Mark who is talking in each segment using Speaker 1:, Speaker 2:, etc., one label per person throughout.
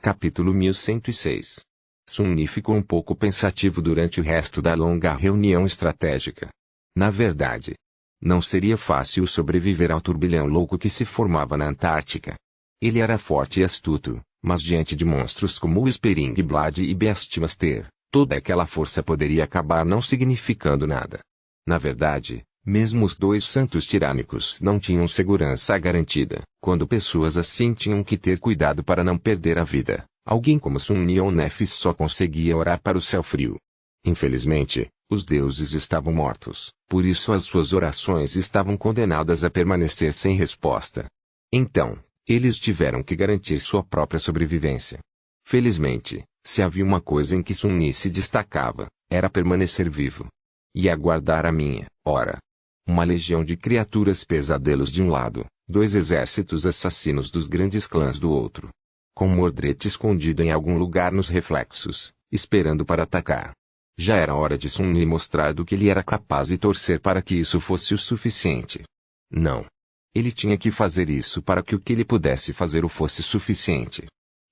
Speaker 1: Capítulo 1106. Sun Yi ficou um pouco pensativo durante o resto da longa reunião estratégica. Na verdade, não seria fácil sobreviver ao turbilhão louco que se formava na Antártica. Ele era forte e astuto, mas diante de monstros como o Spring Blade e Beastmaster, toda aquela força poderia acabar não significando nada. Na verdade, mesmo os dois santos tirânicos não tinham segurança garantida. Quando pessoas assim tinham que ter cuidado para não perder a vida, alguém como Sun Yi ou Nephis só conseguia orar para o céu frio. Infelizmente, os deuses estavam mortos, por isso as suas orações estavam condenadas a permanecer sem resposta. Então, eles tiveram que garantir sua própria sobrevivência. Felizmente, se havia uma coisa em que Sun Yi se destacava, era permanecer vivo. E aguardar a minha hora. Uma legião de criaturas pesadelos de um lado, dois exércitos assassinos dos grandes clãs do outro. Com Mordred escondido em algum lugar nos reflexos, esperando para atacar. Já era hora de Sun Yi mostrar do que ele era capaz e torcer para que isso fosse o suficiente. Não. Ele tinha que fazer isso para que o que ele pudesse fazer o fosse suficiente.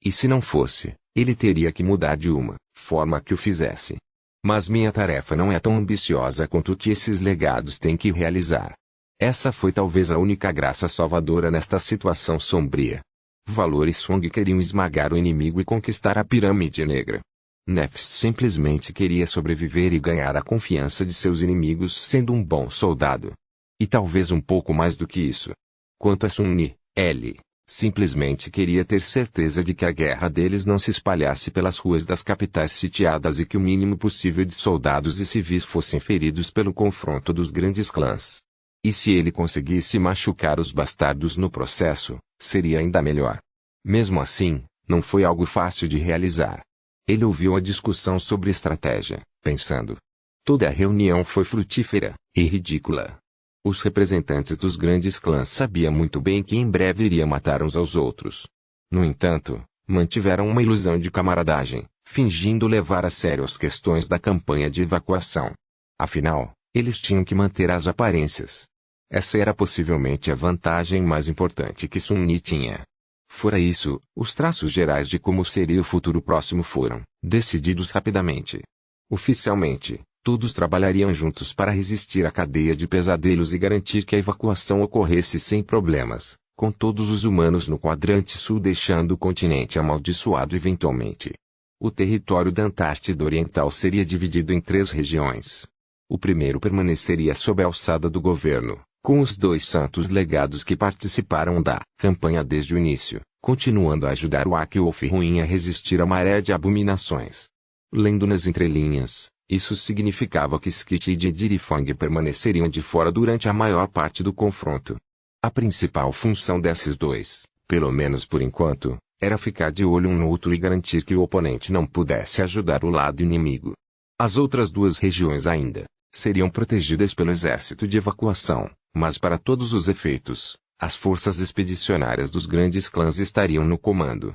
Speaker 1: E se não fosse, ele teria que mudar de uma forma que o fizesse. Mas minha tarefa não é tão ambiciosa quanto o que esses legados têm que realizar. Essa foi talvez a única graça salvadora nesta situação sombria. Valor e Song queriam esmagar o inimigo e conquistar a Pirâmide Negra. Nephis simplesmente queria sobreviver e ganhar a confiança de seus inimigos sendo um bom soldado. E talvez um pouco mais do que isso. Quanto a Sun Yi, ele simplesmente queria ter certeza de que a guerra deles não se espalhasse pelas ruas das capitais sitiadas e que o mínimo possível de soldados e civis fossem feridos pelo confronto dos grandes clãs. E se ele conseguisse machucar os bastardos no processo, seria ainda melhor. Mesmo assim, não foi algo fácil de realizar. Ele ouviu a discussão sobre estratégia, pensando. Toda a reunião foi frutífera e ridícula. Os representantes dos grandes clãs sabiam muito bem que em breve iriam matar uns aos outros. No entanto, mantiveram uma ilusão de camaradagem, fingindo levar a sério as questões da campanha de evacuação. Afinal, eles tinham que manter as aparências. Essa era possivelmente a vantagem mais importante que Sun Yi tinha. Fora isso, os traços gerais de como seria o futuro próximo foram decididos rapidamente. Oficialmente, todos trabalhariam juntos para resistir à cadeia de pesadelos e garantir que a evacuação ocorresse sem problemas, com todos os humanos no quadrante sul deixando o continente amaldiçoado eventualmente. O território da Antártida Oriental seria dividido em 3 regiões. O primeiro permaneceria sob a alçada do governo, com os 2 santos legados que participaram da campanha desde o início, continuando a ajudar o Aquilofruin a resistir à maré de abominações. Lendo nas entrelinhas, isso significava que Skit e Dirifang permaneceriam de fora durante a maior parte do confronto. A principal função desses 2, pelo menos por enquanto, era ficar de olho um no outro e garantir que o oponente não pudesse ajudar o lado inimigo. As outras 2 regiões ainda seriam protegidas pelo exército de evacuação, mas para todos os efeitos, as forças expedicionárias dos grandes clãs estariam no comando.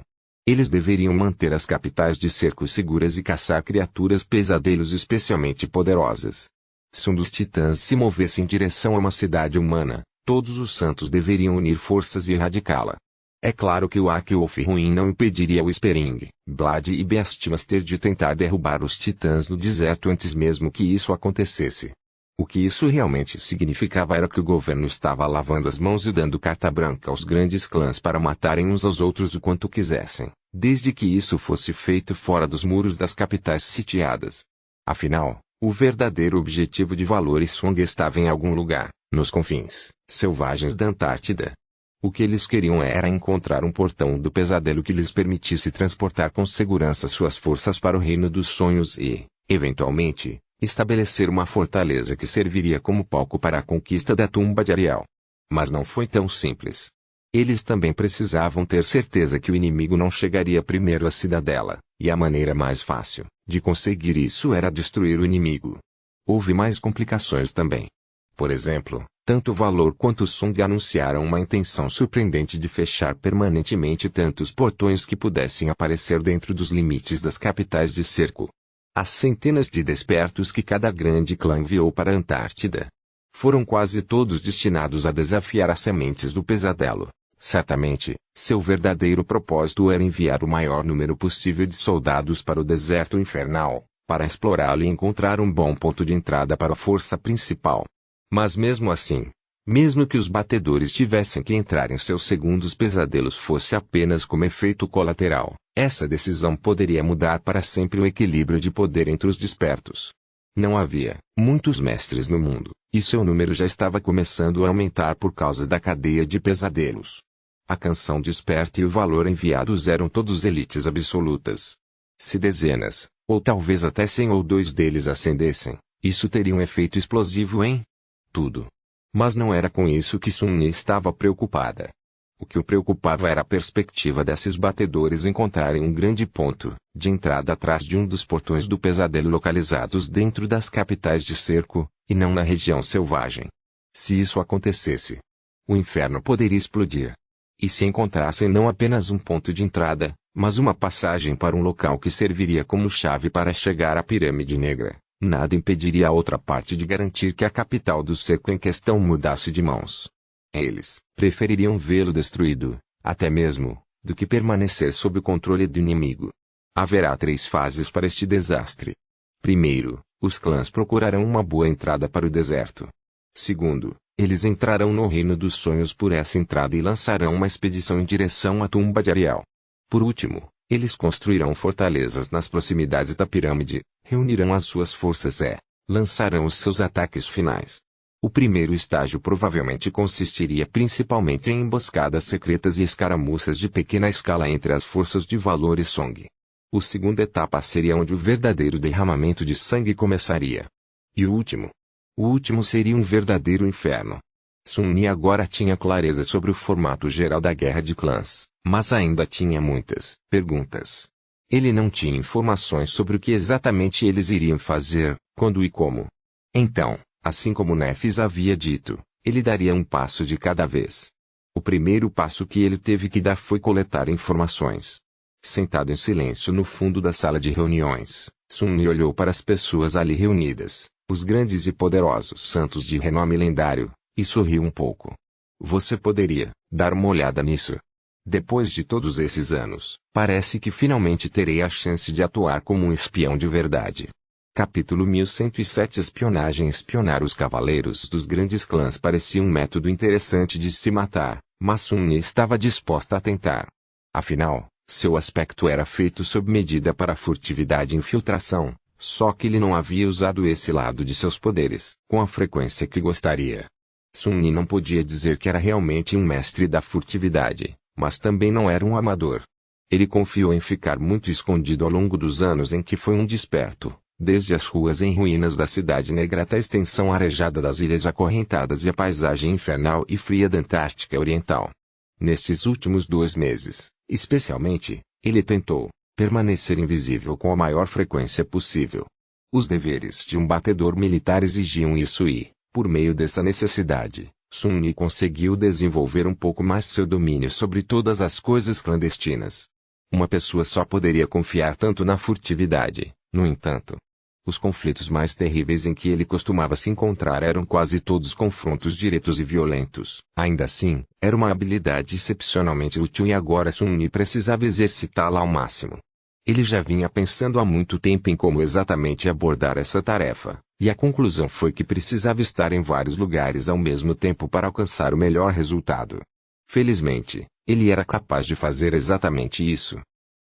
Speaker 1: Eles deveriam manter as capitais de cerco seguras e caçar criaturas pesadelos especialmente poderosas. Se um dos titãs se movesse em direção a uma cidade humana, todos os santos deveriam unir forças e erradicá-la. É claro que o Aquilofruin não impediria o Spring Blade e Beastmaster de tentar derrubar os titãs no deserto antes mesmo que isso acontecesse. O que isso realmente significava era que o governo estava lavando as mãos e dando carta branca aos grandes clãs para matarem uns aos outros o quanto quisessem, desde que isso fosse feito fora dos muros das capitais sitiadas. Afinal, o verdadeiro objetivo de Valor e Song estava em algum lugar, nos confins selvagens da Antártida. O que eles queriam era encontrar um portão do pesadelo que lhes permitisse transportar com segurança suas forças para o reino dos sonhos e, eventualmente, estabelecer uma fortaleza que serviria como palco para a conquista da tumba de Ariel. Mas não foi tão simples. Eles também precisavam ter certeza que o inimigo não chegaria primeiro à cidadela, e a maneira mais fácil de conseguir isso era destruir o inimigo. Houve mais complicações também. Por exemplo, tanto Valor quanto Song anunciaram uma intenção surpreendente de fechar permanentemente tantos portões que pudessem aparecer dentro dos limites das capitais de cerco. As centenas de despertos que cada grande clã enviou para a Antártida foram quase todos destinados a desafiar as sementes do pesadelo, Certamente, seu verdadeiro propósito era enviar o maior número possível de soldados para o deserto infernal, para explorá-lo e encontrar um bom ponto de entrada para a força principal. Mas mesmo assim, mesmo que os batedores tivessem que entrar em seus segundos pesadelos fosse apenas como efeito colateral, essa decisão poderia mudar para sempre o equilíbrio de poder entre os despertos. Não havia muitos mestres no mundo, e seu número já estava começando a aumentar por causa da cadeia de pesadelos. A canção desperta e o valor enviados eram todos elites absolutas. Se dezenas, ou talvez até 100 ou 2 deles ascendessem, isso teria um efeito explosivo em tudo. Mas não era com isso que Sun-Ni estava preocupada. O que o preocupava era a perspectiva desses batedores encontrarem um grande ponto de entrada atrás de um dos portões do pesadelo localizados dentro das capitais de cerco, e não na região selvagem. Se isso acontecesse, o inferno poderia explodir. E se encontrassem não apenas um ponto de entrada, mas uma passagem para um local que serviria como chave para chegar à Pirâmide Negra, nada impediria a outra parte de garantir que a capital do cerco em questão mudasse de mãos. Eles prefeririam vê-lo destruído, até mesmo, do que permanecer sob o controle do inimigo. Haverá 3 fases para este desastre. Primeiro, os clãs procurarão uma boa entrada para o deserto. Segundo, eles entrarão no Reino dos Sonhos por essa entrada e lançarão uma expedição em direção à tumba de Ariel. Por último, eles construirão fortalezas nas proximidades da pirâmide, reunirão as suas forças e lançarão os seus ataques finais. O primeiro estágio provavelmente consistiria principalmente em emboscadas secretas e escaramuças de pequena escala entre as forças de Valor e Song. A segunda etapa seria onde o verdadeiro derramamento de sangue começaria. E o último seria um verdadeiro inferno. Sun-Ni agora tinha clareza sobre o formato geral da guerra de clãs, mas ainda tinha muitas perguntas. Ele não tinha informações sobre o que exatamente eles iriam fazer, quando e como. Então, assim como Nefis havia dito, ele daria um passo de cada vez. O primeiro passo que ele teve que dar foi coletar informações. Sentado em silêncio no fundo da sala de reuniões, Sun-Ni olhou para as pessoas ali reunidas, os grandes e poderosos santos de renome lendário, e sorriu um pouco. Você poderia dar uma olhada nisso? Depois de todos esses anos, parece que finalmente terei a chance de atuar como um espião de verdade. Capítulo 1107 Espionagem. Espionar os cavaleiros dos grandes clãs parecia um método interessante de se matar, mas Sun-Ni estava disposta a tentar. Afinal, seu aspecto era feito sob medida para furtividade e infiltração, só que ele não havia usado esse lado de seus poderes com a frequência que gostaria. Sun-Ni não podia dizer que era realmente um mestre da furtividade, mas também não era um amador. Ele confiou em ficar muito escondido ao longo dos anos em que foi um desperto, desde as ruas em ruínas da Cidade Negra até a extensão arejada das ilhas acorrentadas e a paisagem infernal e fria da Antártica Oriental. Nestes últimos 2 meses, especialmente, ele tentou permanecer invisível com a maior frequência possível. Os deveres de um batedor militar exigiam isso e, por meio dessa necessidade, Sun-Ni conseguiu desenvolver um pouco mais seu domínio sobre todas as coisas clandestinas. Uma pessoa só poderia confiar tanto na furtividade, no entanto. Os conflitos mais terríveis em que ele costumava se encontrar eram quase todos confrontos diretos e violentos. Ainda assim, era uma habilidade excepcionalmente útil e agora Sun-Ni precisava exercitá-la ao máximo. Ele já vinha pensando há muito tempo em como exatamente abordar essa tarefa, e a conclusão foi que precisava estar em vários lugares ao mesmo tempo para alcançar o melhor resultado. Felizmente, ele era capaz de fazer exatamente isso.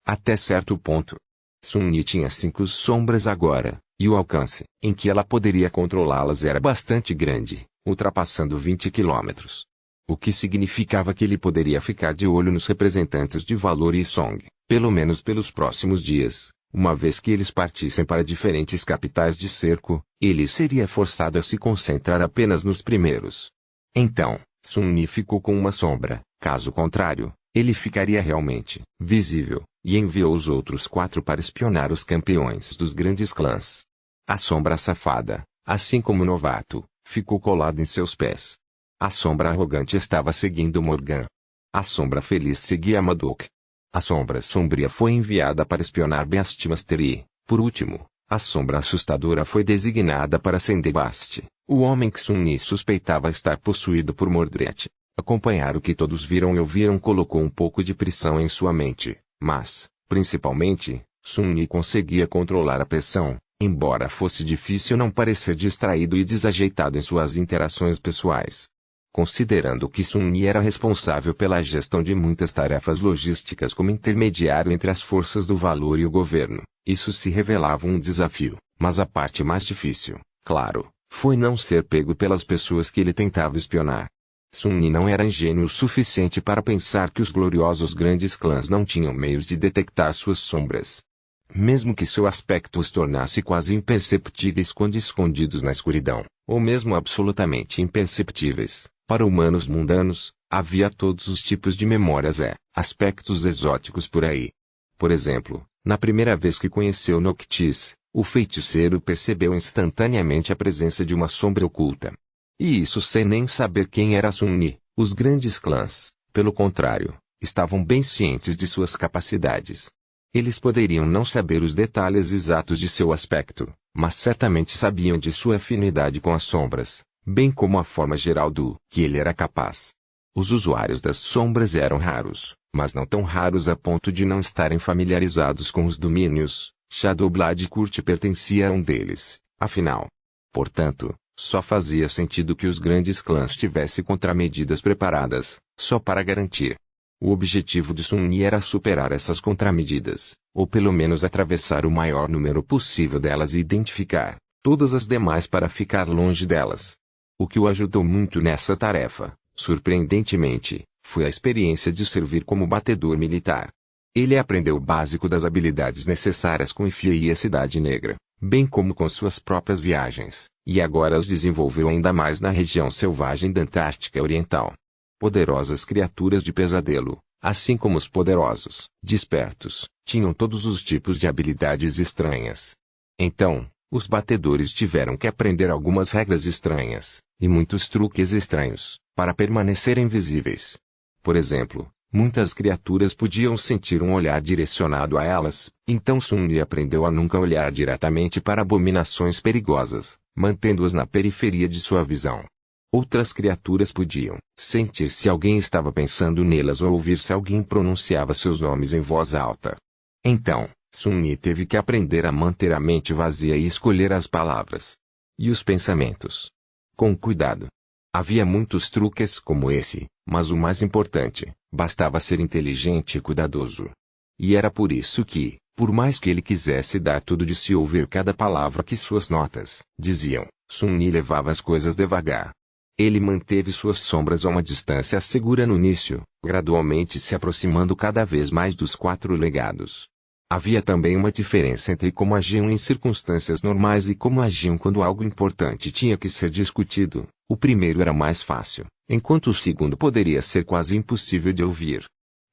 Speaker 1: Até certo ponto. Sun-Ni tinha 5 sombras agora, e o alcance em que ela poderia controlá-las era bastante grande, ultrapassando 20 quilômetros. O que significava que ele poderia ficar de olho nos representantes de Valor e Song, pelo menos pelos próximos dias. Uma vez que eles partissem para diferentes capitais de cerco, ele seria forçado a se concentrar apenas nos primeiros. Então, Sun-Ni ficou com uma sombra, caso contrário, ele ficaria realmente visível, e enviou os outros 4 para espionar os campeões dos grandes clãs. A sombra safada, assim como o novato, ficou colado em seus pés. A sombra arrogante estava seguindo Morgan. A sombra feliz seguia Madok. A sombra sombria foi enviada para espionar Beastmaster e, por último, a sombra assustadora foi designada para Sendebast, o homem que Sun-Ni suspeitava estar possuído por Mordred. Acompanhar o que todos viram e ouviram colocou um pouco de pressão em sua mente, mas, principalmente, Sun-Yi conseguia controlar a pressão, embora fosse difícil não parecer distraído e desajeitado em suas interações pessoais. Considerando que Sun-Yi era responsável pela gestão de muitas tarefas logísticas como intermediário entre as forças do valor e o governo, isso se revelava um desafio, mas a parte mais difícil, claro, foi não ser pego pelas pessoas que ele tentava espionar. Sun-Yi não era ingênuo o suficiente para pensar que os gloriosos grandes clãs não tinham meios de detectar suas sombras. Mesmo que seu aspecto os tornasse quase imperceptíveis quando escondidos na escuridão, ou mesmo absolutamente imperceptíveis, para humanos mundanos, havia todos os tipos de memórias e aspectos exóticos por aí. Por exemplo, na primeira vez que conheceu Noctis, o feiticeiro percebeu instantaneamente a presença de uma sombra oculta. E isso sem nem saber quem era Sun-Yi. Os grandes clãs, pelo contrário, estavam bem cientes de suas capacidades. Eles poderiam não saber os detalhes exatos de seu aspecto, mas certamente sabiam de sua afinidade com as sombras, bem como a forma geral do que ele era capaz. Os usuários das sombras eram raros, mas não tão raros a ponto de não estarem familiarizados com os domínios. Shadowblood Court pertencia a um deles, afinal. Portanto, só fazia sentido que os grandes clãs tivessem contramedidas preparadas, só para garantir. O objetivo de Sun-Yi era superar essas contramedidas, ou pelo menos atravessar o maior número possível delas e identificar todas as demais para ficar longe delas. O que o ajudou muito nessa tarefa, surpreendentemente, foi a experiência de servir como batedor militar. Ele aprendeu o básico das habilidades necessárias com Ifei e a Cidade Negra, bem como com suas próprias viagens, e agora as desenvolveu ainda mais na região selvagem da Antártica Oriental. Poderosas criaturas de pesadelo, assim como os poderosos, despertos, tinham todos os tipos de habilidades estranhas. Então, os batedores tiveram que aprender algumas regras estranhas, e muitos truques estranhos, para permanecerem visíveis. Por exemplo, muitas criaturas podiam sentir um olhar direcionado a elas, então Sun-Yi aprendeu a nunca olhar diretamente para abominações perigosas, mantendo-as na periferia de sua visão. Outras criaturas podiam sentir se alguém estava pensando nelas ou ouvir se alguém pronunciava seus nomes em voz alta. Então, Sun-Yi teve que aprender a manter a mente vazia e escolher as palavras e os pensamentos com cuidado. Havia muitos truques como esse, mas o mais importante, bastava ser inteligente e cuidadoso. E era por isso que, por mais que ele quisesse dar tudo de si ouvir cada palavra que suas notas diziam, Sun-Yi levava as coisas devagar. Ele manteve suas sombras a uma distância segura no início, gradualmente se aproximando cada vez mais dos 4 legados. Havia também uma diferença entre como agiam em circunstâncias normais e como agiam quando algo importante tinha que ser discutido. O primeiro era mais fácil, enquanto o segundo poderia ser quase impossível de ouvir.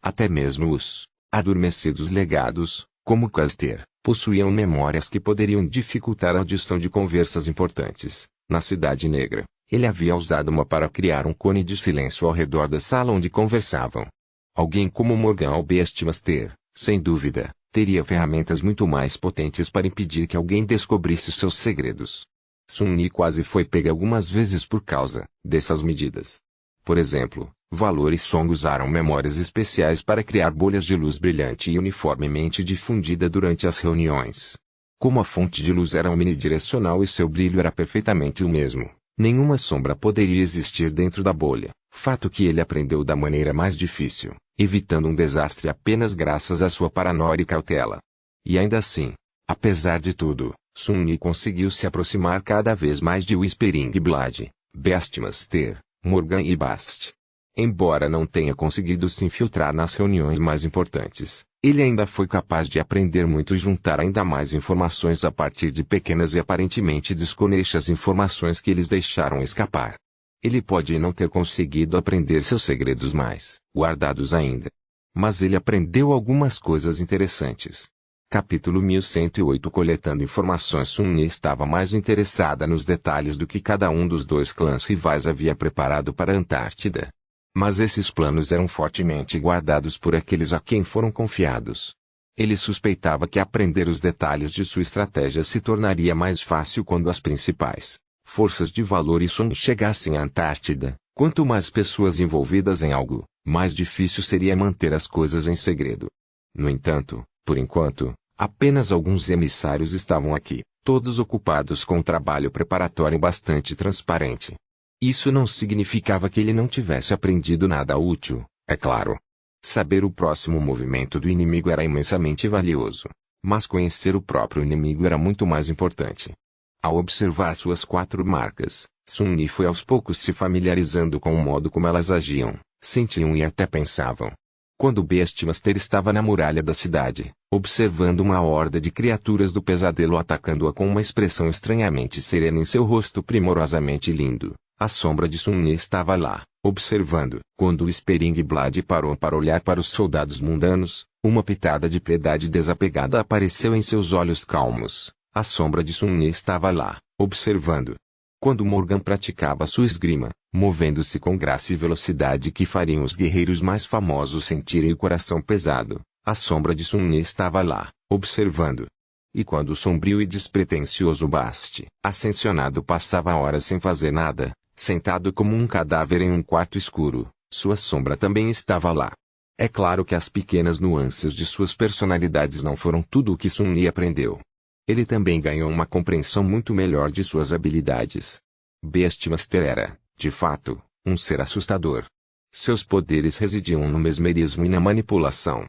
Speaker 1: Até mesmo os adormecidos legados, como Caster, possuíam memórias que poderiam dificultar a audição de conversas importantes. Na Cidade Negra, ele havia usado uma para criar um cone de silêncio ao redor da sala onde conversavam. Alguém como Morgan ou Beastmaster, sem dúvida, teria ferramentas muito mais potentes para impedir que alguém descobrisse seus segredos. Sun-Yi quase foi pega algumas vezes por causa dessas medidas. Por exemplo, Valor e Song usaram memórias especiais para criar bolhas de luz brilhante e uniformemente difundida durante as reuniões. Como a fonte de luz era omnidirecional e seu brilho era perfeitamente o mesmo, nenhuma sombra poderia existir dentro da bolha, fato que ele aprendeu da maneira mais difícil, evitando um desastre apenas graças à sua paranoia e cautela. E ainda assim, apesar de tudo, Sun-Yi conseguiu se aproximar cada vez mais de Whispering Blood, Beastmaster, Morgan e Bast. Embora não tenha conseguido se infiltrar nas reuniões mais importantes, ele ainda foi capaz de aprender muito e juntar ainda mais informações a partir de pequenas e aparentemente desconexas informações que eles deixaram escapar. Ele pode não ter conseguido aprender seus segredos mais guardados ainda. Mas ele aprendeu algumas coisas interessantes. Capítulo 1108 Coletando informações. Sun-Yi estava mais interessada nos detalhes do que cada um dos 2 clãs rivais havia preparado para a Antártida. Mas esses planos eram fortemente guardados por aqueles a quem foram confiados. Ele suspeitava que aprender os detalhes de sua estratégia se tornaria mais fácil quando as principais forças de Valor e Song chegassem à Antártida, Quanto mais pessoas envolvidas em algo, mais difícil seria manter as coisas em segredo. No entanto, por enquanto, apenas alguns emissários estavam aqui, todos ocupados com um trabalho preparatório bastante transparente. Isso não significava que ele não tivesse aprendido nada útil, é claro. Saber o próximo movimento do inimigo era imensamente valioso, mas conhecer o próprio inimigo era muito mais importante. Ao observar suas 4 marcas, Sun Yi foi aos poucos se familiarizando com o modo como elas agiam, sentiam e até pensavam. Quando Beastmaster estava na muralha da cidade, observando uma horda de criaturas do pesadelo atacando-a com uma expressão estranhamente serena em seu rosto primorosamente lindo, a sombra de Sun Yi estava lá, observando. Quando o Spring Blade parou para olhar para os soldados mundanos, uma pitada de piedade desapegada apareceu em seus olhos calmos. A sombra de Sun Yi estava lá, observando. Quando Morgan praticava sua esgrima, movendo-se com graça e velocidade que fariam os guerreiros mais famosos sentirem o coração pesado, a sombra de Sun Yi estava lá, observando. E quando o sombrio e despretensioso Bast, ascensionado, passava horas sem fazer nada, sentado como um cadáver em um quarto escuro, sua sombra também estava lá. É claro que as pequenas nuances de suas personalidades não foram tudo o que Sun Yi aprendeu. Ele também ganhou uma compreensão muito melhor de suas habilidades. Beastmaster era, de fato, um ser assustador. Seus poderes residiam no mesmerismo e na manipulação.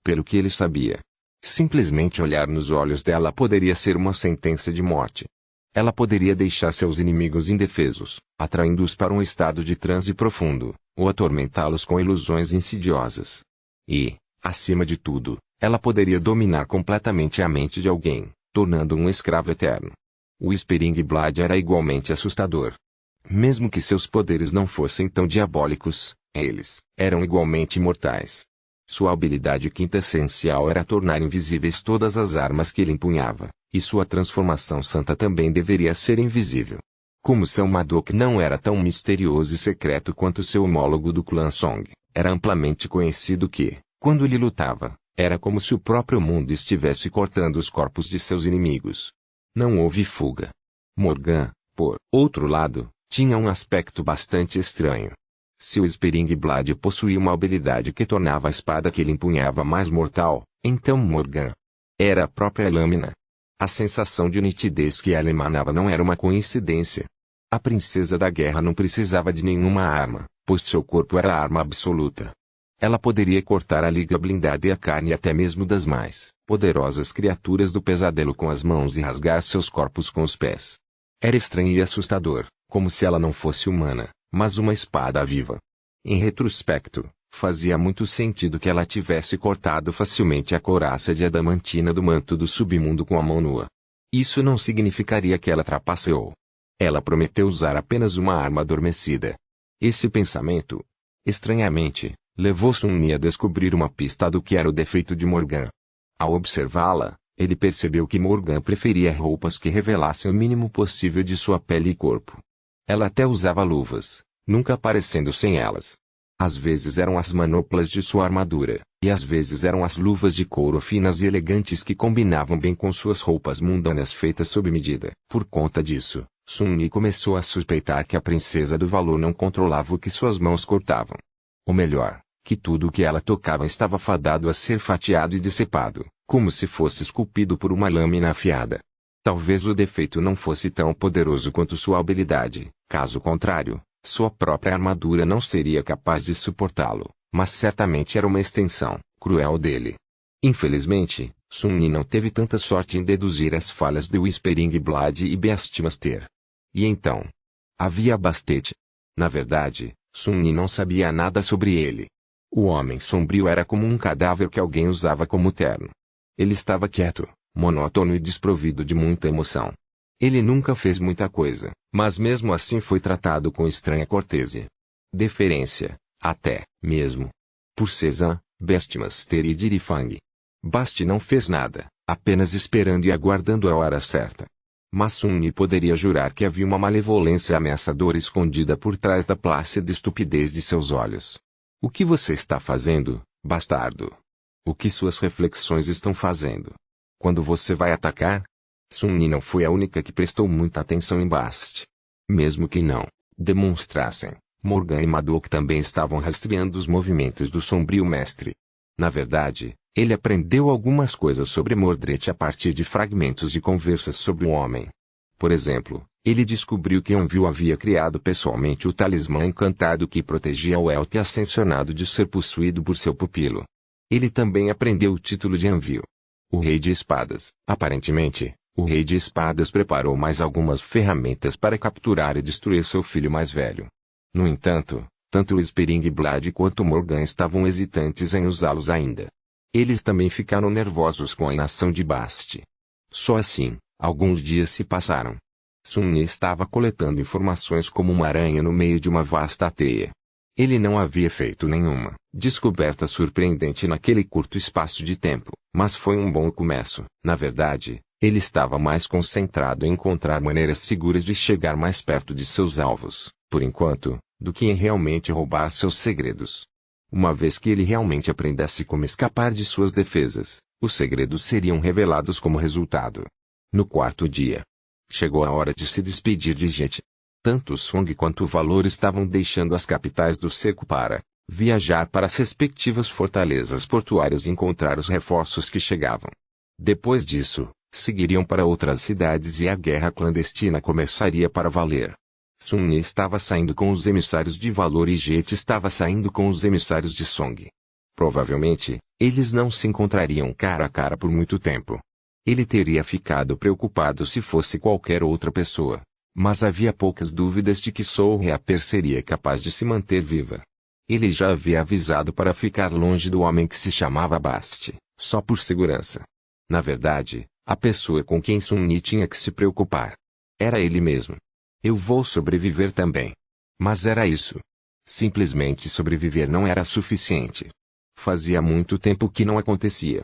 Speaker 1: Pelo que ele sabia, simplesmente olhar nos olhos dela poderia ser uma sentença de morte. Ela poderia deixar seus inimigos indefesos, atraindo-os para um estado de transe profundo, ou atormentá-los com ilusões insidiosas. E, acima de tudo, ela poderia dominar completamente a mente de alguém, tornando um escravo eterno. O Spring Blade era igualmente assustador. Mesmo que seus poderes não fossem tão diabólicos, eles eram igualmente mortais. Sua habilidade quintessencial era tornar invisíveis todas as armas que ele empunhava, e sua transformação santa também deveria ser invisível. Como seu Madok não era tão misterioso e secreto quanto seu homólogo do clã Song, era amplamente conhecido que, quando ele lutava, era como se o próprio mundo estivesse cortando os corpos de seus inimigos. Não houve fuga. Morgan, por outro lado, tinha um aspecto bastante estranho. Se o Spring Blade possuía uma habilidade que tornava a espada que ele empunhava mais mortal, então Morgan era a própria lâmina. A sensação de nitidez que ela emanava não era uma coincidência. A princesa da guerra não precisava de nenhuma arma, pois seu corpo era a arma absoluta. Ela poderia cortar a liga blindada e a carne até mesmo das mais poderosas criaturas do pesadelo com as mãos e rasgar seus corpos com os pés. Era estranho e assustador, como se ela não fosse humana, mas uma espada viva. Em retrospecto, fazia muito sentido que ela tivesse cortado facilmente a couraça de adamantina do manto do submundo com a mão nua. Isso não significaria que ela trapaceou. Ela prometeu usar apenas uma arma adormecida. Esse pensamento, estranhamente, levou Sun Yi a descobrir uma pista do que era o defeito de Morgan. Ao observá-la, ele percebeu que Morgan preferia roupas que revelassem o mínimo possível de sua pele e corpo. Ela até usava luvas, nunca aparecendo sem elas. Às vezes eram as manoplas de sua armadura, e às vezes eram as luvas de couro finas e elegantes que combinavam bem com suas roupas mundanas feitas sob medida. Por conta disso, Sun Yi começou a suspeitar que a princesa do valor não controlava o que suas mãos cortavam. Ou melhor, que tudo o que ela tocava estava fadado a ser fatiado e decepado, como se fosse esculpido por uma lâmina afiada. Talvez o defeito não fosse tão poderoso quanto sua habilidade, caso contrário, sua própria armadura não seria capaz de suportá-lo, mas certamente era uma extensão cruel dele. Infelizmente, Sun Yi não teve tanta sorte em deduzir as falhas de Whispering Blade e Beastmaster. E então? Havia Bastet. Na verdade, Sun Yi não sabia nada sobre ele. O homem sombrio era como um cadáver que alguém usava como terno. Ele estava quieto, monótono e desprovido de muita emoção. Ele nunca fez muita coisa, mas mesmo assim foi tratado com estranha cortesia. Deferência, até, mesmo. Por Cezanne, Beastmaster e Dirifang. Bast não fez nada, apenas esperando e aguardando a hora certa. Mas Sun Yi poderia jurar que havia uma malevolência ameaçadora escondida por trás da plácida estupidez de seus olhos. O que você está fazendo, bastardo? O que suas reflexões estão fazendo? Quando você vai atacar? Sun Yi não foi a única que prestou muita atenção em Bast. Mesmo que não demonstrassem, Morgan e Madoc também estavam rastreando os movimentos do sombrio mestre. Na verdade, ele aprendeu algumas coisas sobre Mordred a partir de fragmentos de conversas sobre o homem. Por exemplo, ele descobriu que Anvil havia criado pessoalmente o talismã encantado que protegia o Elte ascensionado de ser possuído por seu pupilo. Ele também aprendeu o título de Anvil, o Rei de Espadas. Aparentemente, o Rei de Espadas preparou mais algumas ferramentas para capturar e destruir seu filho mais velho. No entanto, tanto o Springblade quanto Morgan estavam hesitantes em usá-los ainda. Eles também ficaram nervosos com a inação de Bast. Só assim, alguns dias se passaram. Sun estava coletando informações como uma aranha no meio de uma vasta teia. Ele não havia feito nenhuma descoberta surpreendente naquele curto espaço de tempo, mas foi um bom começo. Na verdade, ele estava mais concentrado em encontrar maneiras seguras de chegar mais perto de seus alvos, por enquanto, do que em realmente roubar seus segredos. Uma vez que ele realmente aprendesse como escapar de suas defesas, os segredos seriam revelados como resultado. No quarto dia, chegou a hora de se despedir de Jet. Tanto Song quanto o Valor estavam deixando as capitais do seco para viajar para as respectivas fortalezas portuárias e encontrar os reforços que chegavam. Depois disso, seguiriam para outras cidades e a guerra clandestina começaria para valer. Sun estava saindo com os emissários de Valor e Jet estava saindo com os emissários de Song. Provavelmente, eles não se encontrariam cara a cara por muito tempo. Ele teria ficado preocupado se fosse qualquer outra pessoa, mas havia poucas dúvidas de que Soulreaper seria capaz de se manter viva. Ele já havia avisado para ficar longe do homem que se chamava Bast, só por segurança. Na verdade, a pessoa com quem Sun tinha que se preocupar era ele mesmo. Eu vou sobreviver também. Mas era isso. Simplesmente sobreviver não era suficiente. Fazia muito tempo que não acontecia.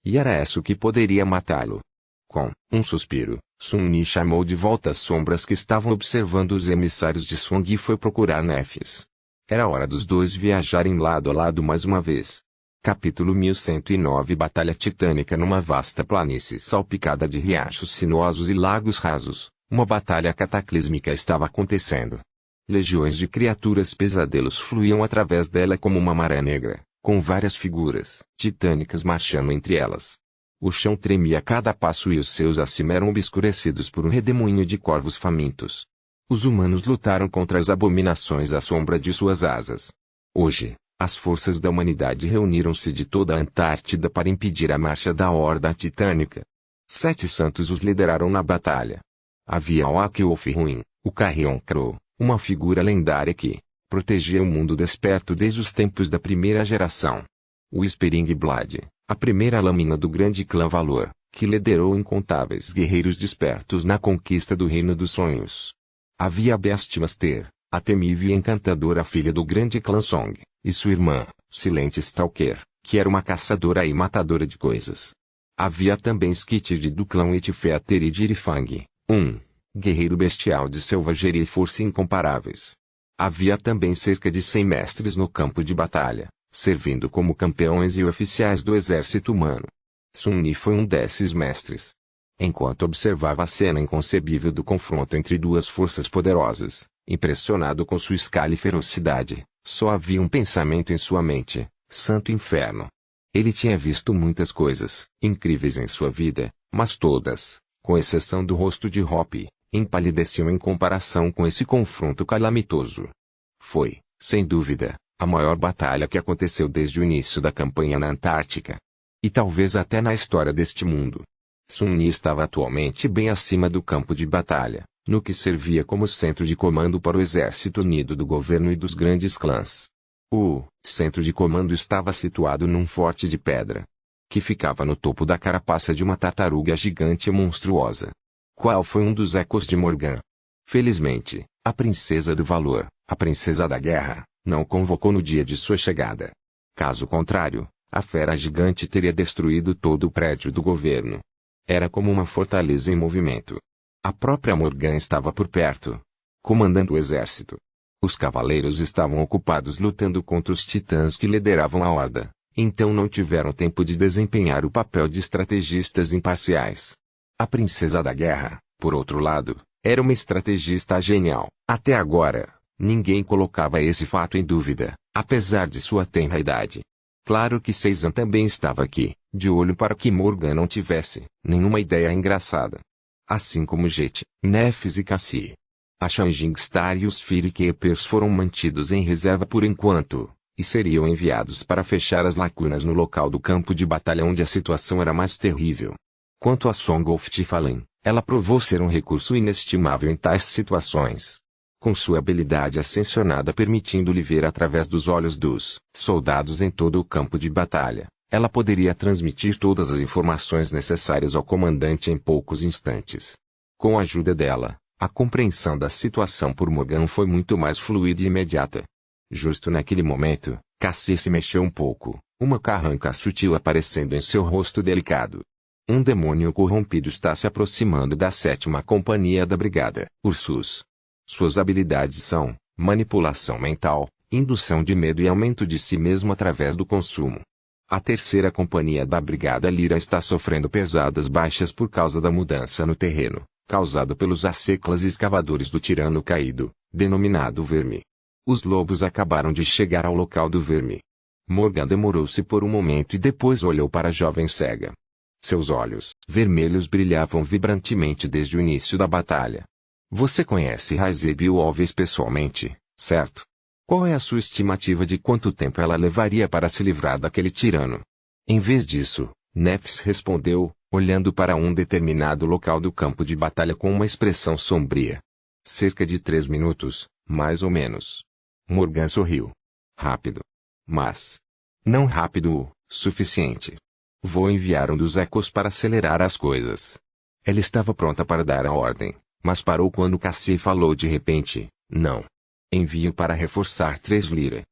Speaker 1: E era isso que poderia matá-lo. Com um suspiro, Sun chamou de volta as sombras que estavam observando os emissários de Song e foi procurar Nephis. Era hora dos dois viajarem lado a lado mais uma vez. Capítulo 1109 Batalha titânica numa vasta planície salpicada de riachos sinuosos e lagos rasos. Uma batalha cataclísmica estava acontecendo. Legiões de criaturas pesadelos fluíam através dela como uma maré negra, com várias figuras titânicas marchando entre elas. O chão tremia a cada passo e os seus acima eram obscurecidos por um redemoinho de corvos famintos. Os humanos lutaram contra as abominações à sombra de suas asas. Hoje, as forças da humanidade reuniram-se de toda a Antártida para impedir a marcha da horda titânica. 7 santos os lideraram na batalha. Havia o Aquilofruin, o Carrion Crow, uma figura lendária que protegia o mundo desperto desde os tempos da primeira geração. O Springblade, a primeira lâmina do grande clã Valor, que liderou incontáveis guerreiros despertos na conquista do Reino dos Sonhos. Havia Beastmaster, a temível e encantadora filha do grande clã Song, e sua irmã, Silent Stalker, que era uma caçadora e matadora de coisas. Havia também Skitid do clã Itfeater e Jirifang, guerreiro bestial de selvageria e força incomparáveis. Havia também cerca de 100 mestres no campo de batalha, servindo como campeões e oficiais do exército humano. Sun foi um desses mestres. Enquanto observava a cena inconcebível do confronto entre duas forças poderosas, impressionado com sua escala e ferocidade, só havia um pensamento em sua mente: Santo Inferno. Ele tinha visto muitas coisas incríveis em sua vida, mas todas, com exceção do rosto de Hope, empalideciam em comparação com esse confronto calamitoso. Foi, sem dúvida, a maior batalha que aconteceu desde o início da campanha na Antártica. E talvez até na história deste mundo. Sun estava atualmente bem acima do campo de batalha, no que servia como centro de comando para o exército unido do governo e dos grandes clãs. O centro de comando estava situado num forte de pedra, que ficava no topo da carapaça de uma tartaruga gigante e monstruosa. Qual foi um dos ecos de Morgan? Felizmente, a princesa do Valor, a princesa da guerra, não o convocou no dia de sua chegada. Caso contrário, a fera gigante teria destruído todo o prédio do governo. Era como uma fortaleza em movimento. A própria Morgan estava por perto, comandando o exército. Os cavaleiros estavam ocupados lutando contra os titãs que lideravam a horda, então não tiveram tempo de desempenhar o papel de estrategistas imparciais. A princesa da guerra, por outro lado, era uma estrategista genial. Até agora, Ninguém colocava esse fato em dúvida, apesar de sua tenra idade. Claro que Seizan também estava aqui, de olho para que Morgan não tivesse nenhuma ideia engraçada. Assim como Jet, Nephis e Cassie. A Changing Star e os Fury Keepers foram mantidos em reserva por enquanto, e seriam enviados para fechar as lacunas no local do campo de batalha onde a situação era mais terrível. Quanto a Song of Tifalin, ela provou ser um recurso inestimável em tais situações. Com sua habilidade ascensionada permitindo-lhe ver através dos olhos dos soldados em todo o campo de batalha, ela poderia transmitir todas as informações necessárias ao comandante em poucos instantes. Com a ajuda dela, a compreensão da situação por Morgan foi muito mais fluida e imediata. Justo naquele momento, Cassie se mexeu um pouco, uma carranca sutil aparecendo em seu rosto delicado. Um demônio corrompido está se aproximando da 7ª Companhia da Brigada, Ursus. Suas habilidades são manipulação mental, indução de medo e aumento de si mesmo através do consumo. A 3ª Companhia da Brigada Lyra está sofrendo pesadas baixas por causa da mudança no terreno, causado pelos Aceclas escavadores do Tirano Caído, denominado Verme. Os lobos acabaram de chegar ao local do Verme. Morgan demorou-se por um momento e depois olhou para a jovem cega. Seus olhos vermelhos brilhavam vibrantemente desde o início da batalha. Você conhece Raizeb Alves pessoalmente, certo? Qual é a sua estimativa de quanto tempo ela levaria para se livrar daquele tirano? Em vez disso, Nephis respondeu, olhando para um determinado local do campo de batalha com uma expressão sombria. Cerca de 3 minutos, mais ou menos. Morgan sorriu. Rápido. Mas não rápido o suficiente. Vou enviar um dos ecos para acelerar as coisas. Ela estava pronta para dar a ordem, mas parou quando Cassie falou de repente, não. Envio para reforçar 3 Lyra.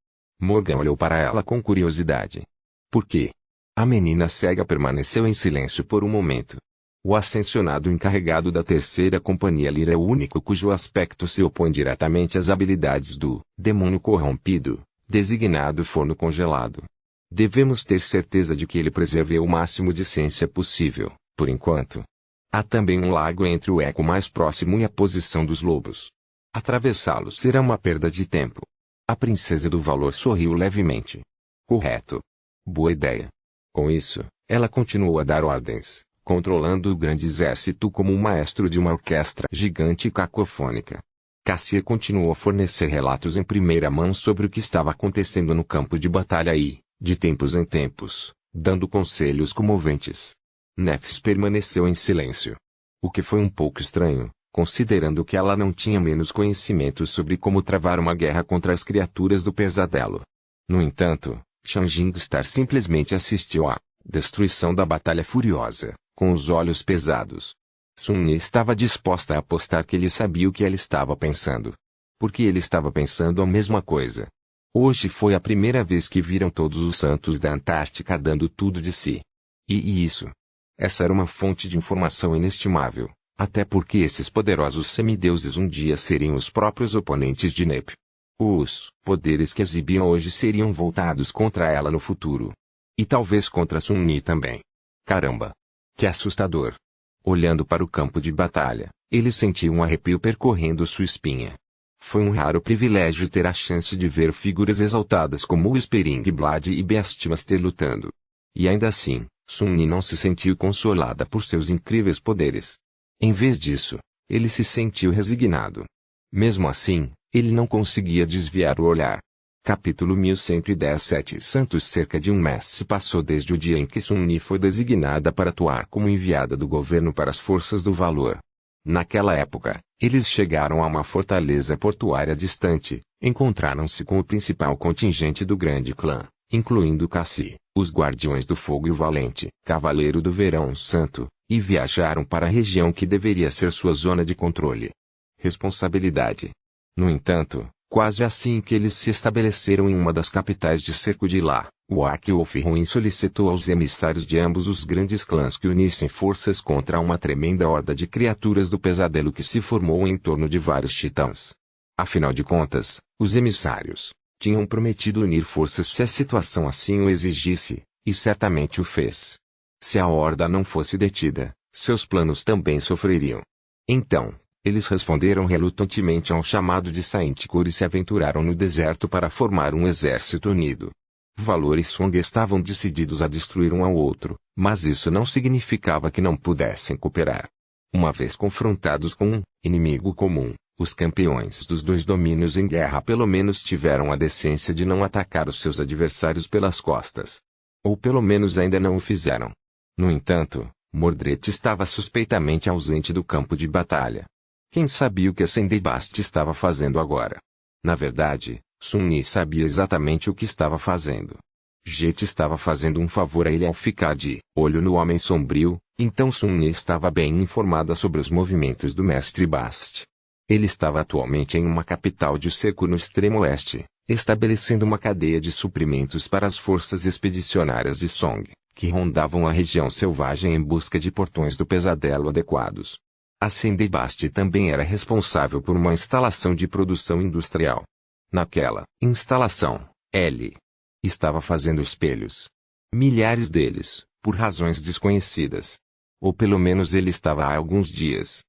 Speaker 1: Morgan olhou para ela com curiosidade. Por quê? A menina cega permaneceu em silêncio por um momento. O ascensionado encarregado da 3ª Companhia Lyra é o único cujo aspecto se opõe diretamente às habilidades do demônio corrompido, designado forno congelado. Devemos ter certeza de que ele preserve o máximo de ciência possível, por enquanto. Há também um lago entre o eco mais próximo e a posição dos lobos. Atravessá-los será uma perda de tempo. A princesa do valor sorriu levemente. Correto. Boa ideia. Com isso, ela continuou a dar ordens, controlando o grande exército como um maestro de uma orquestra gigante e cacofônica. Cassie continuou a fornecer relatos em primeira mão sobre o que estava acontecendo no campo de batalha e, de tempos em tempos, dando conselhos comoventes. Nephis permaneceu em silêncio. O que foi um pouco estranho, considerando que ela não tinha menos conhecimento sobre como travar uma guerra contra as criaturas do pesadelo. No entanto, Changing Star simplesmente assistiu à destruição da batalha furiosa, com os olhos pesados. Sun-Yi estava disposta a apostar que ele sabia o que ela estava pensando. Porque ele estava pensando a mesma coisa. Hoje foi a primeira vez que viram todos os santos da Antártica dando tudo de si. E isso. Essa era uma fonte de informação inestimável, até porque esses poderosos semideuses um dia seriam os próprios oponentes de Nep. Os poderes que exibiam hoje seriam voltados contra ela no futuro. E talvez contra Sun-Yi também. Caramba! Que assustador! Olhando para o campo de batalha, ele sentiu um arrepio percorrendo sua espinha. Foi um raro privilégio ter a chance de ver figuras exaltadas como Whispering Blade e Beastmaster lutando. E ainda assim, Sun-Yi não se sentiu consolada por seus incríveis poderes. Em vez disso, ele se sentiu resignado. Mesmo assim, ele não conseguia desviar o olhar. Capítulo 1117 Santos. Cerca de um mês se passou desde o dia em que Sun-Yi foi designada para atuar como enviada do governo para as forças do valor. Naquela época, eles chegaram a uma fortaleza portuária distante, encontraram-se com o principal contingente do grande clã, incluindo Cassie, os Guardiões do Fogo e o Valente Cavaleiro do Verão Santo, e viajaram para a região que deveria ser sua zona de controle. Responsabilidade. No entanto, quase assim que eles se estabeleceram em uma das capitais de cerco de lá, o Wolfruin solicitou aos emissários de ambos os grandes clãs que unissem forças contra uma tremenda horda de criaturas do pesadelo que se formou em torno de vários titãs. Afinal de contas, os emissários tinham prometido unir forças se a situação assim o exigisse, e certamente o fez. Se a horda não fosse detida, seus planos também sofreriam. Então, Eles responderam relutantemente ao chamado de Saint-Cor e se aventuraram no deserto para formar um exército unido. Valor e Song estavam decididos a destruir um ao outro, mas isso não significava que não pudessem cooperar. Uma vez confrontados com um inimigo comum, os campeões dos dois domínios em guerra pelo menos tiveram a decência de não atacar os seus adversários pelas costas. Ou pelo menos ainda não o fizeram. No entanto, Mordred estava suspeitamente ausente do campo de batalha. Quem sabia o que Sendebast estava fazendo agora? Na verdade, Sun-Ni sabia exatamente o que estava fazendo. Jet estava fazendo um favor a ele ao ficar de olho no Homem Sombrio, então Sun-Ni estava bem informada sobre os movimentos do Mestre Bast. Ele estava atualmente em uma capital de cerco no extremo oeste, estabelecendo uma cadeia de suprimentos para as forças expedicionárias de Song, que rondavam a região selvagem em busca de portões do pesadelo adequados. A Sendebast também era responsável por uma instalação de produção industrial. Naquela instalação, L estava fazendo espelhos. Milhares deles, por razões desconhecidas. Ou pelo menos ele estava há alguns dias.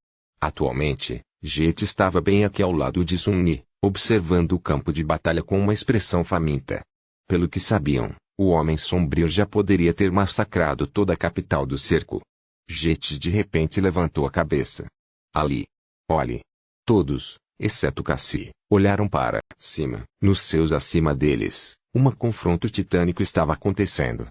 Speaker 1: Atualmente, Jet estava bem aqui ao lado de Sun-Ni, observando o campo de batalha com uma expressão faminta. Pelo que sabiam, o Homem Sombrio já poderia ter massacrado toda a capital do cerco. Jet de repente levantou a cabeça. Ali. Olhe. Todos, exceto Cassie, olharam para cima. Nos céus acima deles, um confronto titânico estava acontecendo.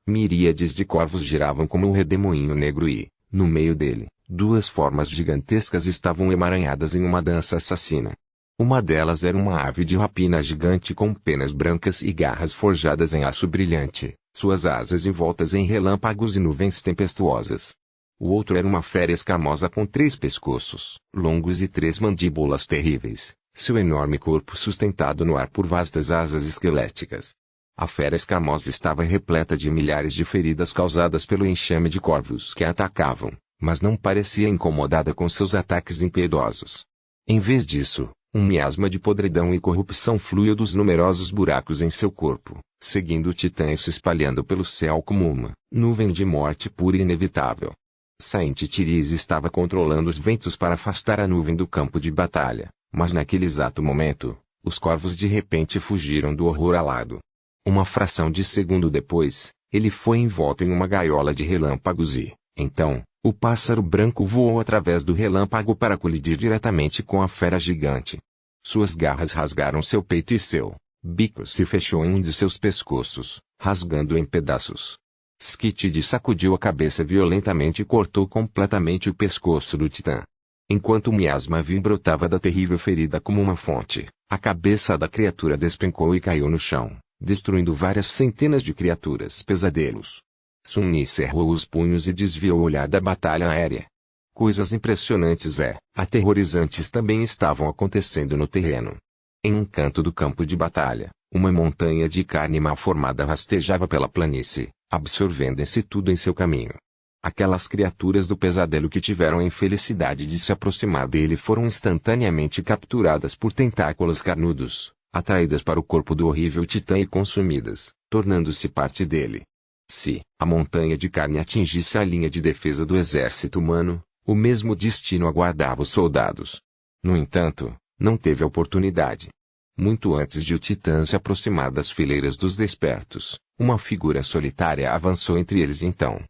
Speaker 1: Miríades de corvos giravam como um redemoinho negro e, no meio dele, duas formas gigantescas estavam emaranhadas em uma dança assassina. Uma delas era uma ave de rapina gigante com penas brancas e garras forjadas em aço brilhante, suas asas envoltas em relâmpagos e nuvens tempestuosas. O outro era uma fera escamosa com 3 pescoços longos e 3 mandíbulas terríveis, seu enorme corpo sustentado no ar por vastas asas esqueléticas. A fera escamosa estava repleta de milhares de feridas causadas pelo enxame de corvos que a atacavam, mas não parecia incomodada com seus ataques impiedosos. Em vez disso, um miasma de podridão e corrupção fluía dos numerosos buracos em seu corpo, seguindo o titã e se espalhando pelo céu como uma nuvem de morte pura e inevitável. Saint-Therese estava controlando os ventos para afastar a nuvem do campo de batalha, mas naquele exato momento, os corvos de repente fugiram do horror alado. Uma fração de segundo depois, ele foi envolto em uma gaiola de relâmpagos e, então, o pássaro branco voou através do relâmpago para colidir diretamente com a fera gigante. Suas garras rasgaram seu peito e seu bico se fechou em um de seus pescoços, rasgando-o em pedaços. Skitid sacudiu a cabeça violentamente e cortou completamente o pescoço do titã. Enquanto o miasma vil brotava da terrível ferida como uma fonte, a cabeça da criatura despencou e caiu no chão, destruindo várias centenas de criaturas pesadelos. Sun-Ni cerrou os punhos e desviou o olhar da batalha aérea. Coisas impressionantes e aterrorizantes também estavam acontecendo no terreno. Em um canto do campo de batalha, uma montanha de carne mal formada rastejava pela planície, absorvendo em si tudo em seu caminho. Aquelas criaturas do pesadelo que tiveram a infelicidade de se aproximar dele foram instantaneamente capturadas por tentáculos carnudos, atraídas para o corpo do horrível titã e consumidas, tornando-se parte dele. Se a montanha de carne atingisse a linha de defesa do exército humano, o mesmo destino aguardava os soldados. No entanto, não teve oportunidade. Muito antes de o titã se aproximar das fileiras dos despertos, uma figura solitária avançou entre eles e então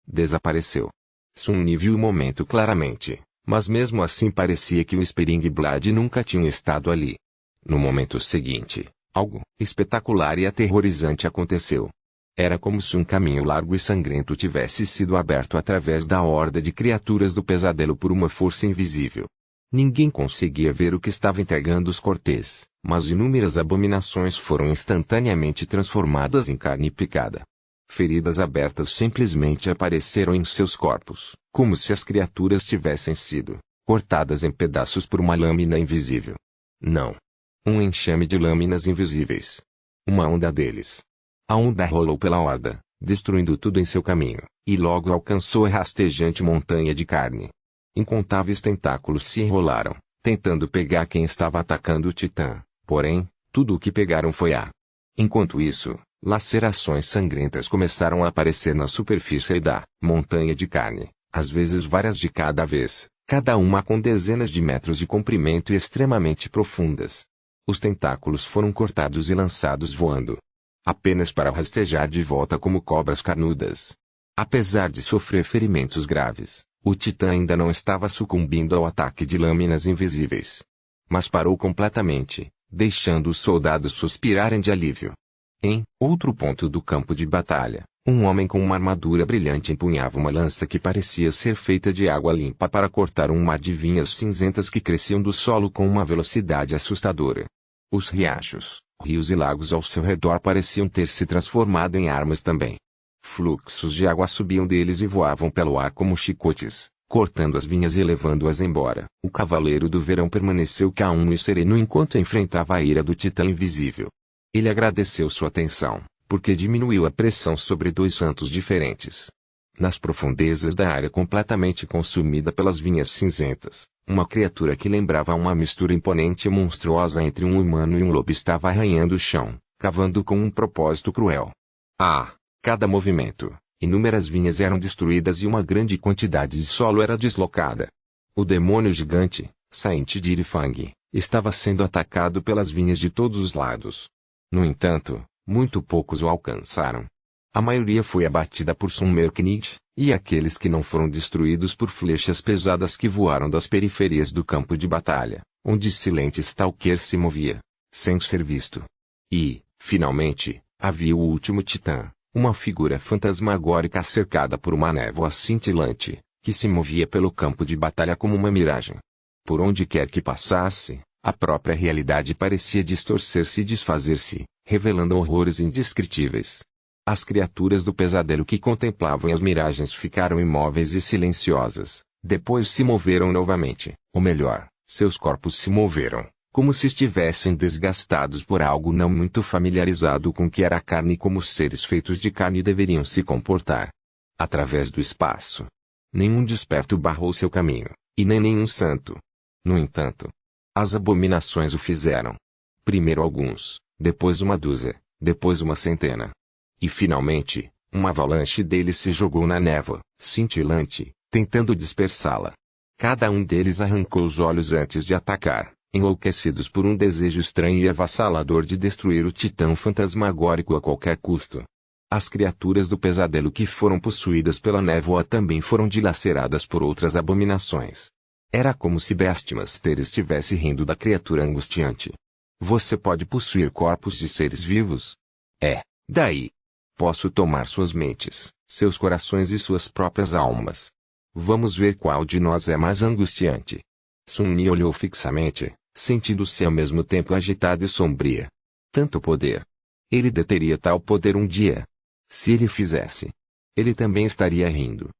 Speaker 1: desapareceu. Sun-Ni viu o momento claramente, mas mesmo assim parecia que o Spring-Blade nunca tinha estado ali. No momento seguinte, algo espetacular e aterrorizante aconteceu. Era como se um caminho largo e sangrento tivesse sido aberto através da horda de criaturas do pesadelo por uma força invisível. Ninguém conseguia ver o que estava entregando os cortês, mas inúmeras abominações foram instantaneamente transformadas em carne picada. Feridas abertas simplesmente apareceram em seus corpos, como se as criaturas tivessem sido cortadas em pedaços por uma lâmina invisível. Não. Um enxame de lâminas invisíveis. Uma onda deles. A onda rolou pela horda, destruindo tudo em seu caminho, e logo alcançou a rastejante montanha de carne. Incontáveis tentáculos se enrolaram, tentando pegar quem estava atacando o titã, porém, tudo o que pegaram foi ar. Enquanto isso, lacerações sangrentas começaram a aparecer na superfície da montanha de carne, às vezes várias de cada vez, cada uma com dezenas de metros de comprimento e extremamente profundas. Os tentáculos foram cortados e lançados voando, apenas para rastejar de volta como cobras carnudas. Apesar de sofrer ferimentos graves, o titã ainda não estava sucumbindo ao ataque de lâminas invisíveis. Mas parou completamente, deixando os soldados suspirarem de alívio. Em outro ponto do campo de batalha, um homem com uma armadura brilhante empunhava uma lança que parecia ser feita de água limpa para cortar um mar de vinhas cinzentas que cresciam do solo com uma velocidade assustadora. Os riachos, rios e lagos ao seu redor pareciam ter se transformado em armas também. Fluxos de água subiam deles e voavam pelo ar como chicotes, cortando as vinhas e levando-as embora. O Cavaleiro do Verão permaneceu calmo e sereno enquanto enfrentava a ira do Titã Invisível. Ele agradeceu sua atenção, porque diminuiu a pressão sobre dois santos diferentes. Nas profundezas da área completamente consumida pelas vinhas cinzentas, uma criatura que lembrava uma mistura imponente e monstruosa entre um humano e um lobo estava arranhando o chão, cavando com um propósito cruel. Cada movimento, inúmeras vinhas eram destruídas e uma grande quantidade de solo era deslocada. O demônio gigante, Saint Dirifang, estava sendo atacado pelas vinhas de todos os lados. No entanto, muito poucos o alcançaram. A maioria foi abatida por Summerknit, e aqueles que não foram destruídos por flechas pesadas que voaram das periferias do campo de batalha, onde Silent Stalker se movia, sem ser visto. E, finalmente, havia o último titã, uma figura fantasmagórica cercada por uma névoa cintilante, que se movia pelo campo de batalha como uma miragem. Por onde quer que passasse, a própria realidade parecia distorcer-se e desfazer-se, revelando horrores indescritíveis. As criaturas do pesadelo que contemplavam as miragens ficaram imóveis e silenciosas, depois se moveram novamente, ou melhor, seus corpos se moveram, como se estivessem desgastados por algo não muito familiarizado com que era a carne e como os seres feitos de carne deveriam se comportar. Através do espaço, nenhum desperto barrou seu caminho, e nem nenhum santo. No entanto, as abominações o fizeram. Primeiro alguns, depois uma dúzia, depois uma centena. E finalmente, uma avalanche deles se jogou na névoa, cintilante, tentando dispersá-la. Cada um deles arrancou os olhos antes de atacar, enlouquecidos por um desejo estranho e avassalador de destruir o titã fantasmagórico a qualquer custo. As criaturas do pesadelo que foram possuídas pela névoa também foram dilaceradas por outras abominações. Era como se Beastmaster estivesse rindo da criatura angustiante. Você pode possuir corpos de seres vivos? Daí. Posso tomar suas mentes, seus corações e suas próprias almas. Vamos ver qual de nós é mais angustiante. Sun-Ni olhou fixamente, sentindo-se ao mesmo tempo agitada e sombria. Tanto poder. Ele deteria tal poder um dia. Se ele fizesse, ele também estaria rindo.